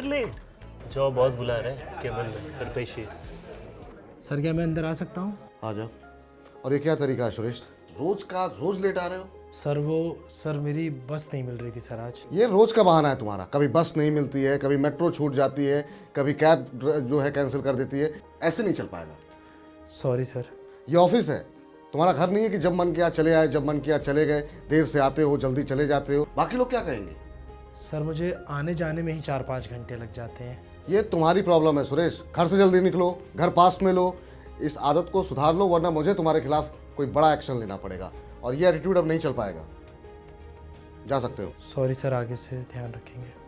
फिर लेट। जाओ, बॉस बुला रहे हैं, केबल में फिर पेशी। सर क्या मैं अंदर आ सकता हूँ? आ जाओ। और ये क्या तरीका है सुरेश, रोज का रोज लेट आ रहे हो? सर मेरी बस नहीं मिल रही थी सर आज। ये रोज का बहाना है तुम्हारा, कभी बस नहीं मिलती है, कभी मेट्रो छूट जाती है, कभी कैब जो है कैंसिल कर देती है। ऐसे नहीं चल पाएगा। Sorry sir. ये ऑफिस है, तुम्हारा घर नहीं है कि जब मन किया चले आए, जब मन किया चले गए। देर से आते हो, जल्दी चले जाते हो, बाकी लोग क्या कहेंगे? सर मुझे आने जाने में ही 4-5 घंटे लग जाते हैं। ये तुम्हारी प्रॉब्लम है सुरेश। घर से जल्दी निकलो, घर पास में लो, इस आदत को सुधार लो, वरना मुझे तुम्हारे खिलाफ कोई बड़ा एक्शन लेना पड़ेगा। और ये एटीट्यूड अब नहीं चल पाएगा। जा सकते हो। सॉरी सर, आगे से ध्यान रखेंगे।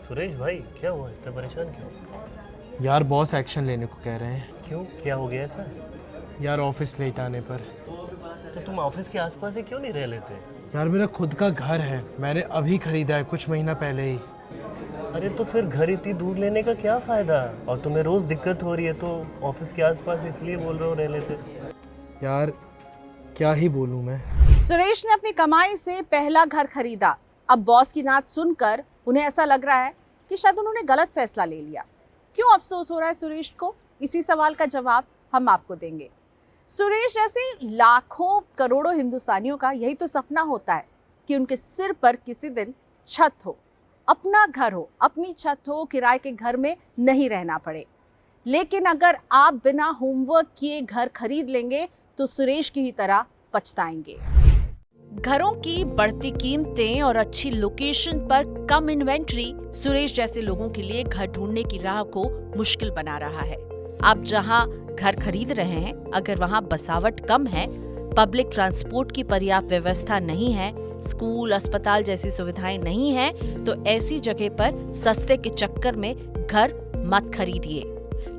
सुरेश भाई, क्या हुआ, इतना परेशान क्यों? यार बॉस एक्शन लेने को कह रहे हैं। क्यों, क्या हो गया ऐसा? यार ऑफिस लेट आने पर। तो तुम ऑफिस के आसपास ही क्यों नहीं रह लेते? यार मेरा खुद का घर है, मैंने अभी खरीदा है कुछ महीना पहले ही। अरे तो फिर घर इतनी दूर लेने का क्या फायदा? और तुम्हें रोज दिक्कत हो रही है तो ऑफिस के आसपास इसलिए बोल रहे हो रह लेते। यार क्या ही बोलूँ मैं। सुरेश ने अपनी कमाई से पहला घर खरीदा। अब बॉस की बात सुनकर उन्हें ऐसा लग रहा है कि शायद उन्होंने गलत फैसला ले लिया। क्यों अफसोस हो रहा है सुरेश को? इसी सवाल का जवाब हम आपको देंगे। सुरेश जैसे लाखों करोड़ों हिंदुस्तानियों का यही तो सपना होता है कि उनके सिर पर किसी दिन छत हो, अपना घर हो, अपनी छत हो, किराए के घर में नहीं रहना पड़े। लेकिन अगर आप बिना होमवर्क किए घर खरीद लेंगे तो सुरेश की ही तरह पछताएंगे। घरों की बढ़ती कीमतें और अच्छी लोकेशन पर कम इन्वेंट्री सुरेश जैसे लोगों के लिए घर ढूंढने की राह को मुश्किल बना रहा है। आप जहां घर खरीद रहे हैं, अगर वहां बसावट कम है, पब्लिक ट्रांसपोर्ट की पर्याप्त व्यवस्था नहीं है, स्कूल, अस्पताल जैसी सुविधाएं नहीं हैं, तो ऐसी जगह पर सस्ते के चक्कर में घर मत खरीदिए,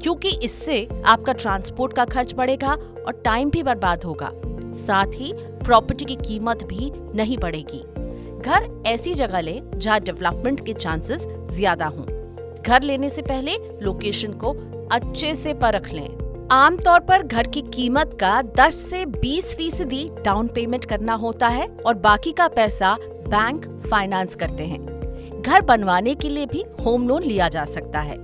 क्योंकि इससे आपका ट्रांसपोर्ट का खर्च बढ़ेगा और टाइम भी बर्बाद होगा। साथ ही प्रॉपर्टी की कीमत भी नहीं बढ़ेगी। घर ऐसी जगह ले जहां डेवलपमेंट के चांसेस ज्यादा हों। घर लेने से पहले लोकेशन को अच्छे से परख लें। आमतौर पर घर की कीमत का 10 से 20% डाउन पेमेंट करना होता है और बाकी का पैसा बैंक फाइनेंस करते हैं। घर बनवाने के लिए भी होम लोन लिया जा सकता है।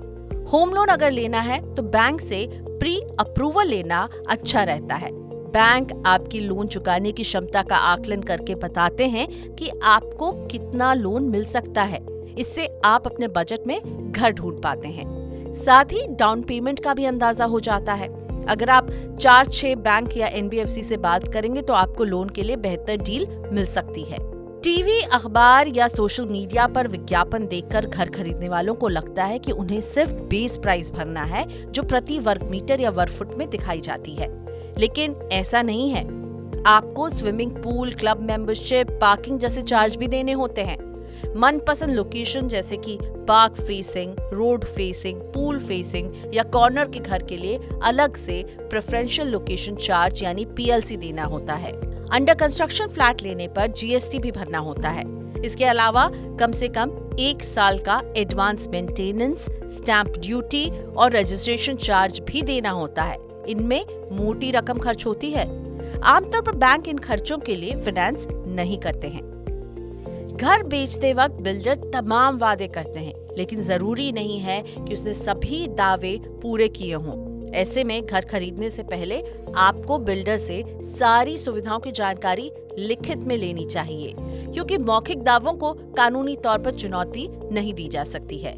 होम लोन अगर लेना है तो बैंक से प्री अप्रूवल लेना अच्छा रहता है। बैंक आपकी लोन चुकाने की क्षमता का आकलन करके बताते हैं कि आपको कितना लोन मिल सकता है। इससे आप अपने बजट में घर ढूंढ पाते हैं। साथ ही डाउन पेमेंट का भी अंदाजा हो जाता है। अगर आप 4-6 बैंक या NBFC से बात करेंगे तो आपको लोन के लिए बेहतर डील मिल सकती है। टीवी, अखबार या सोशल मीडिया पर विज्ञापन देखकर घर खरीदने वालों को लगता है कि उन्हें सिर्फ बेस प्राइस भरना है, जो प्रति वर्ग मीटर या वर्ग फुट में दिखाई जाती है। लेकिन ऐसा नहीं है। आपको swimming pool, club membership, parking जैसे चार्ज भी देने होते हैं। मनपसंद लोकेशन जैसे कि park facing, road facing, pool facing या कॉर्नर के घर के लिए अलग से प्रेफरेंशियल लोकेशन चार्ज यानी PLC देना होता है। अंडर कंस्ट्रक्शन फ्लैट लेने पर GST भी भरना होता है। इसके अलावा कम से कम 1 साल का एडवांस मेंटेनेंस, स्टैंप ड्यूटी और रजिस्ट्रेशन चार्ज भी देना होता है। इनमें मोटी रकम खर्च होती है। आमतौर पर बैंक इन खर्चों के लिए फाइनेंस नहीं करते हैं। घर बेचते वक्त बिल्डर तमाम वादे करते हैं, लेकिन जरूरी नहीं है कि उसने सभी दावे पूरे किए हों। ऐसे में घर खरीदने से पहले आपको बिल्डर से सारी सुविधाओं की जानकारी लिखित में लेनी चाहिए, क्योंकि मौखिक दावों को कानूनी तौर पर चुनौती नहीं दी जा सकती है।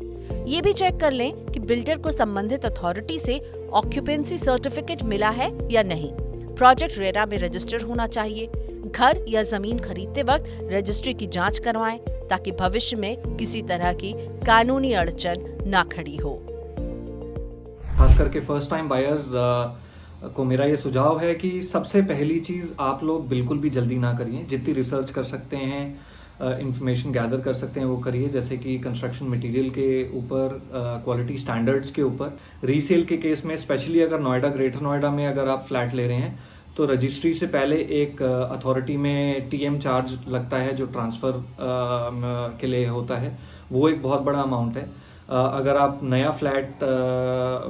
ये भी चेक कर लें कि बिल्डर को संबंधित अथॉरिटी से ऑक्यूपेंसी सर्टिफिकेट मिला है या नहीं। प्रोजेक्ट रेरा में रजिस्टर होना चाहिए। घर या जमीन खरीदते वक्त रजिस्ट्री की जांच करवाएं, ताकि भविष्य में किसी तरह की कानूनी अड़चन ना खड़ी हो। खास करके फर्स्ट टाइम बायर्स को मेरा ये सुझाव है कि सबसे पहली चीज़ आप लोग बिल्कुल भी जल्दी ना करिए। जितनी रिसर्च कर सकते हैं, इंफॉर्मेशन गैदर कर सकते हैं वो करिए, जैसे कि कंस्ट्रक्शन मटेरियल के ऊपर, क्वालिटी स्टैंडर्ड्स के ऊपर। रीसेल के केस में स्पेशली अगर नोएडा, ग्रेटर नोएडा में अगर आप फ्लैट ले रहे हैं तो रजिस्ट्री से पहले एक अथॉरिटी में TM चार्ज लगता है जो ट्रांसफ़र के लिए होता है। वो एक बहुत बड़ा अमाउंट है। अगर आप नया फ्लैट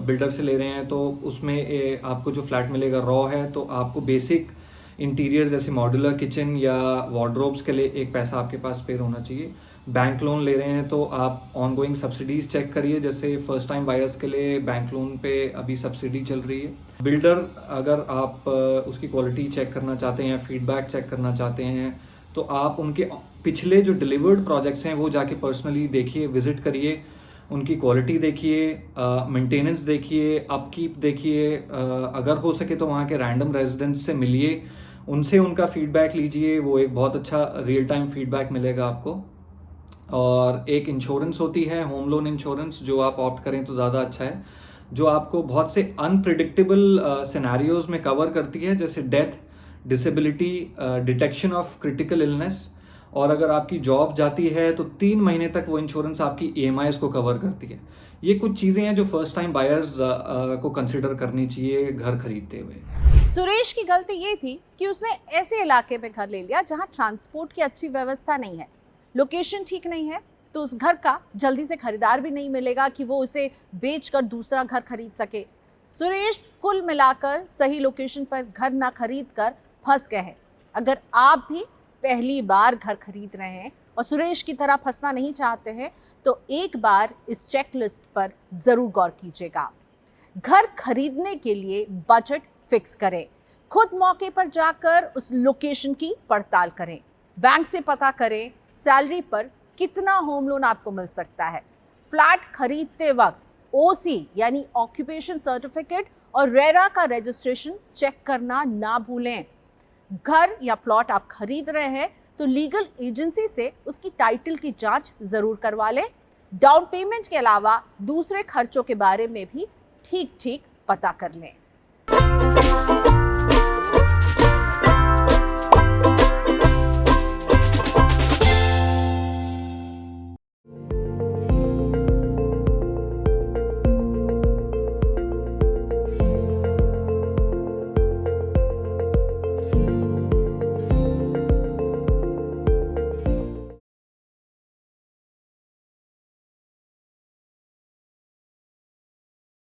बिल्डर से ले रहे हैं तो उसमें आपको जो फ्लैट मिलेगा रॉ है, तो आपको बेसिक इंटीरियर जैसे मॉड्यूलर किचन या वार्डरोब्स के लिए एक पैसा आपके पास स्पेयर होना चाहिए। बैंक लोन ले रहे हैं तो आप ऑनगोइंग सब्सिडीज चेक करिए, जैसे फर्स्ट टाइम बायर्स के लिए बैंक लोन पे अभी सब्सिडी चल रही है। बिल्डर अगर आप उसकी क्वालिटी चेक करना चाहते हैं या फीडबैक चेक करना चाहते हैं तो आप उनके पिछले जो डिलीवर्ड प्रोजेक्ट्स हैं वो जाके पर्सनली देखिए, विजिट करिए, उनकी क्वालिटी देखिए, मेंटेनेंस देखिए, अपकीप देखिए, अगर हो सके तो वहाँ के रैंडम रेजिडेंट्स से मिलिए, उनसे उनका फीडबैक लीजिए, वो एक बहुत अच्छा रियल टाइम फीडबैक मिलेगा आपको। और एक इंश्योरेंस होती है होम लोन इंश्योरेंस, जो आप ऑप्ट करें तो ज़्यादा अच्छा है, जो आपको बहुत से अनप्रिडिक्टेबल सिनेरियोज में कवर करती है, जैसे death, disability, detection of critical illness, और अगर आपकी जॉब जाती है तो 3 महीने तक वो इंश्योरेंस आपकी EMIs को कवर करती है। ये कुछ चीज़ें हैं जो फर्स्ट टाइम बायर्स को कंसिडर करनी चाहिए घर खरीदते हुए। सुरेश की गलती ये थी कि उसने ऐसे इलाके में घर ले लिया जहां ट्रांसपोर्ट की अच्छी व्यवस्था नहीं है, लोकेशन ठीक नहीं है, तो उस घर का जल्दी से खरीदार भी नहीं मिलेगा कि वो उसे बेचकर दूसरा घर खरीद सके। सुरेश कुल मिलाकर सही लोकेशन पर घर ना खरीद कर फंस गए हैं। अगर आप भी पहली बार घर खरीद रहे हैं और सुरेश की तरह फंसना नहीं चाहते हैं तो एक बार इस चेकलिस्ट पर ज़रूर गौर कीजिएगा। घर खरीदने के लिए बजट फिक्स करें, खुद मौके पर जाकर उस लोकेशन की पड़ताल करें, बैंक से पता करें सैलरी पर कितना होम लोन आपको मिल सकता है। फ्लैट खरीदते वक्त OC यानी ऑक्यूपेशन सर्टिफिकेट और रेरा का रजिस्ट्रेशन चेक करना ना भूलें। घर या प्लॉट आप खरीद रहे हैं तो लीगल एजेंसी से उसकी टाइटल की जांच जरूर करवा लें। डाउन पेमेंट के अलावा दूसरे खर्चों के बारे में भी ठीक ठीक पता कर लें।